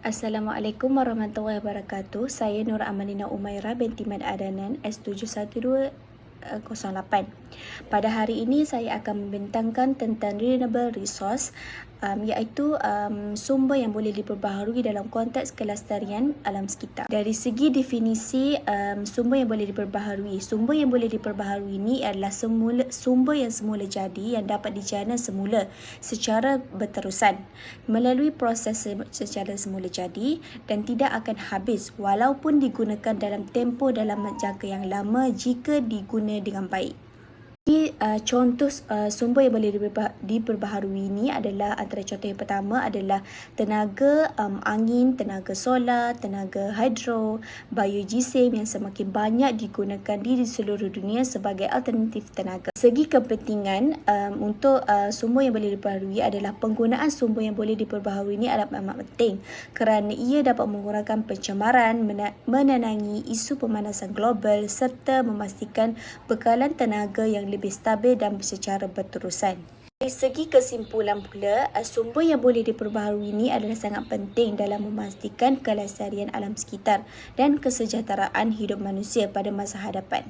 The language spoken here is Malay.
Assalamualaikum warahmatullahi wabarakatuh. Saya Nur Amalina Umairah binti Mad Adanan S71208. Pada hari ini saya akan membentangkan tentang renewable resource, iaitu sumber yang boleh diperbaharui dalam konteks kelestarian alam sekitar. Dari segi definisi sumber yang boleh diperbaharui, sumber yang boleh diperbaharui ini adalah sumber yang semula jadi, yang dapat dijana semula secara berterusan melalui proses secara semula jadi dan tidak akan habis walaupun digunakan dalam tempoh dalam jangka yang lama jika diguna dengan baik. Contoh sumber yang boleh diperbaharui ini adalah, antara contoh yang pertama adalah tenaga angin, tenaga solar, tenaga hidro, biogeosim yang semakin banyak digunakan di seluruh dunia sebagai alternatif tenaga. Segi kepentingan untuk sumber yang boleh diperbaharui adalah penggunaan sumber yang boleh diperbaharui ini amat penting kerana ia dapat mengurangkan pencemaran, menenangi isu pemanasan global serta memastikan bekalan tenaga yang lebih stabil dan secara berterusan. Dari segi kesimpulan pula, sumber yang boleh diperbaharui ini adalah sangat penting dalam memastikan kelestarian alam sekitar dan kesejahteraan hidup manusia pada masa hadapan.